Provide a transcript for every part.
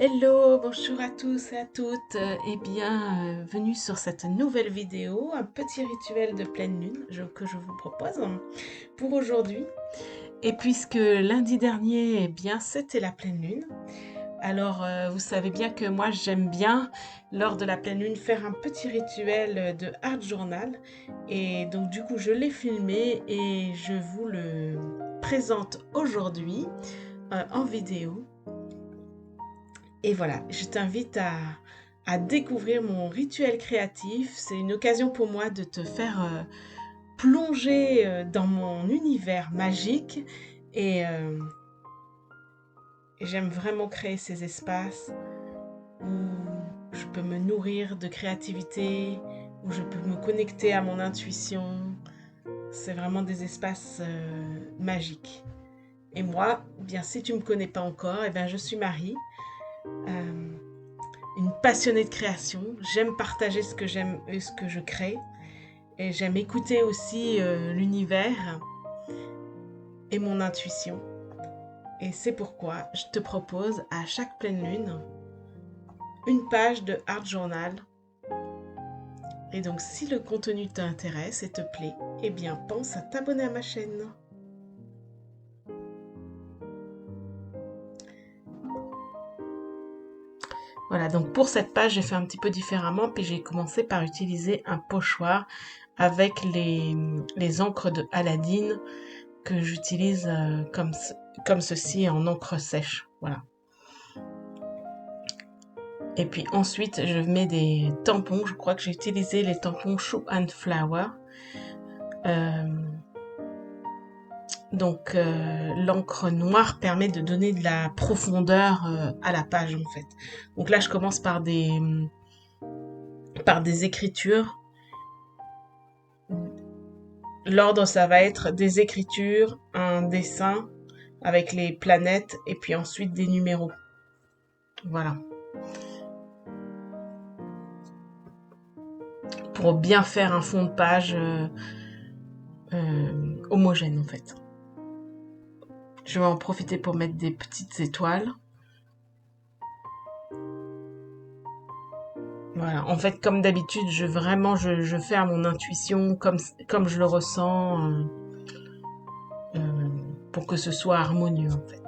Hello, bonjour à tous et à toutes. Bienvenue sur cette nouvelle vidéo, un petit rituel de pleine lune que je vous propose pour aujourd'hui. Et puisque lundi dernier, c'était la pleine lune, alors vous savez bien que moi j'aime bien lors de la pleine lune faire un petit rituel de art journal. Et donc du coup je l'ai filmé et je vous le présente aujourd'hui en vidéo. Et voilà, je t'invite à découvrir mon rituel créatif. C'est une occasion pour moi de te faire plonger dans mon univers magique. Et j'aime vraiment créer ces espaces où je peux me nourrir de créativité, où je peux me connecter à mon intuition. C'est vraiment des espaces magiques. Et moi, bien si tu ne me connais pas encore, je suis Marie. Euh, une passionnée de création. J'aime partager ce que j'aime et ce que je crée. Et j'aime écouter aussi l'univers et mon intuition. Et c'est pourquoi je te propose à chaque pleine lune une page de art journal. Et donc si le contenu t'intéresse et te plaît, pense à t'abonner à ma chaîne. Voilà, donc pour cette page, j'ai fait un petit peu différemment, puis j'ai commencé par utiliser un pochoir avec les encres de Aladdin que j'utilise comme ceci en encre sèche. Voilà. Et puis ensuite, je mets des tampons. Je crois que j'ai utilisé les tampons Shoe and Flower. L'encre noire permet de donner de la profondeur à la page en fait. Donc là, je commence par des écritures. L'ordre, ça va être des écritures, un dessin avec les planètes et puis ensuite des numéros. Voilà. Pour bien faire un fond de page homogène en fait. Je vais en profiter pour mettre des petites étoiles. Voilà, en fait, comme d'habitude, je fais à mon intuition, comme je le ressens, euh, pour que ce soit harmonieux, en fait.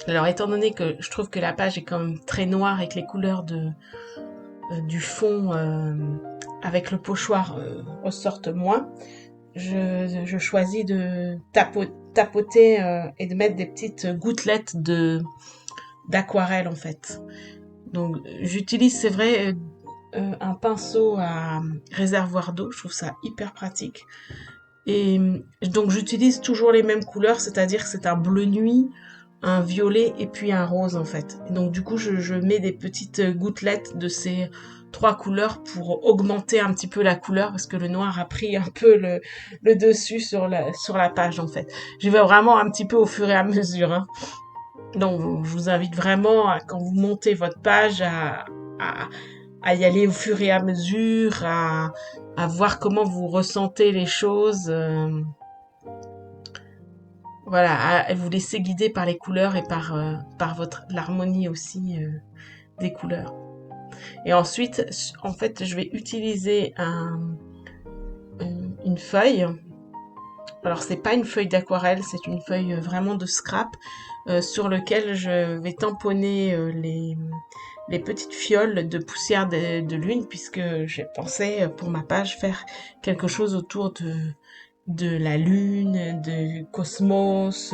Alors, étant donné que je trouve que la page est quand même très noire et que les couleurs du fond avec le pochoir ressortent moins, je choisis de tapoter et de mettre des petites gouttelettes d'aquarelle en fait. Donc j'utilise, c'est vrai, un pinceau à réservoir d'eau, je trouve ça hyper pratique. Et donc j'utilise toujours les mêmes couleurs, c'est-à-dire que c'est un bleu nuit, un violet et puis un rose en fait. Et donc du coup je mets des petites gouttelettes de ces trois couleurs pour augmenter un petit peu la couleur parce que le noir a pris un peu le dessus sur la page en fait. Je vais vraiment un petit peu au fur et à mesure. Hein. Donc je vous invite vraiment quand vous montez votre page à, à y aller au fur et à mesure, à voir comment vous ressentez les choses. Voilà, à vous laisser guider par les couleurs et par l'harmonie aussi des couleurs. Et ensuite, en fait, je vais utiliser une feuille. Alors, c'est pas une feuille d'aquarelle, c'est une feuille vraiment de scrap sur lequel je vais tamponner les petites fioles de poussière de lune puisque j'ai pensé pour ma page faire quelque chose autour de la lune, de cosmos,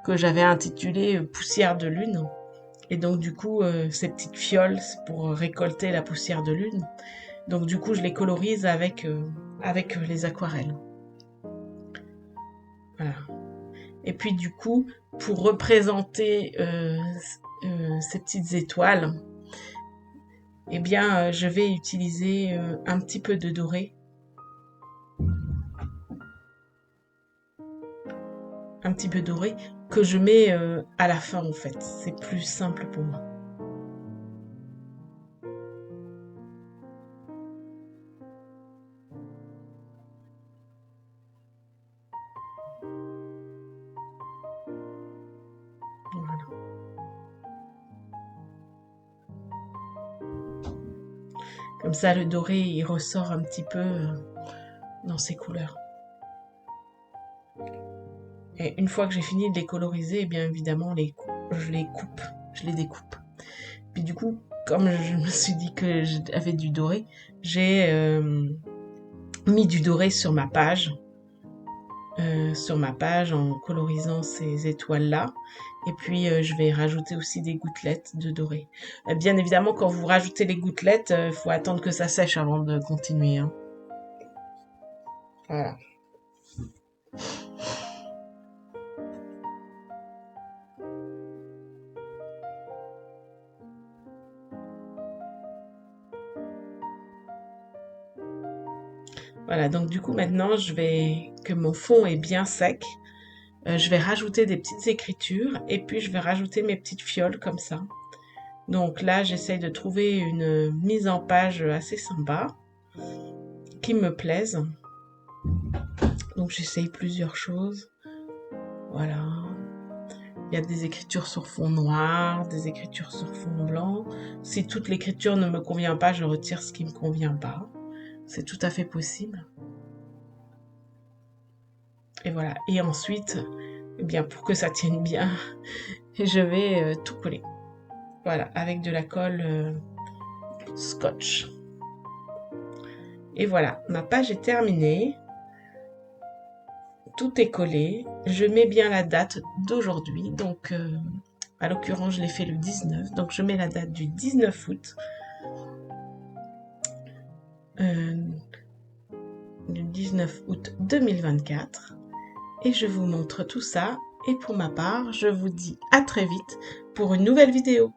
que j'avais intitulé Poussière de lune. Et donc du coup, ces petites fioles, c'est pour récolter la poussière de lune. Donc du coup, je les colorise avec les aquarelles. Voilà. Et puis du coup, pour représenter ces petites étoiles, eh bien, je vais utiliser un petit peu de doré. Un petit peu doré que je mets à la fin en fait. C'est plus simple pour moi. Voilà. Comme ça, le doré, il ressort un petit peu dans ses couleurs. Et une fois que j'ai fini de les coloriser, eh bien évidemment, je les coupe, je les découpe. Puis du coup, comme je me suis dit que j'avais du doré, j'ai mis du doré sur ma page. En colorisant ces étoiles-là. Et puis, je vais rajouter aussi des gouttelettes de doré. Bien évidemment, quand vous rajoutez les gouttelettes, il faut attendre que ça sèche avant de continuer. Hein. Voilà. Voilà, donc du coup, maintenant, que mon fond est bien sec, je vais rajouter des petites écritures et puis je vais rajouter mes petites fioles comme ça. Donc là, j'essaye de trouver une mise en page assez sympa, qui me plaise. Donc j'essaye plusieurs choses. Voilà. Il y a des écritures sur fond noir, des écritures sur fond blanc. Si toute l'écriture ne me convient pas, je retire ce qui ne me convient pas. C'est tout à fait possible. Et voilà. Et ensuite, eh bien, pour que ça tienne bien, je vais tout coller. Voilà, avec de la colle scotch. Et voilà, ma page est terminée. Tout est collé. Je mets bien la date d'aujourd'hui. Donc, à l'occurrence, je l'ai fait le 19. Donc, je mets la date du 19 août. Du 19 août 2024. Et je vous montre tout ça. Et pour ma part, je vous dis à très vite pour une nouvelle vidéo.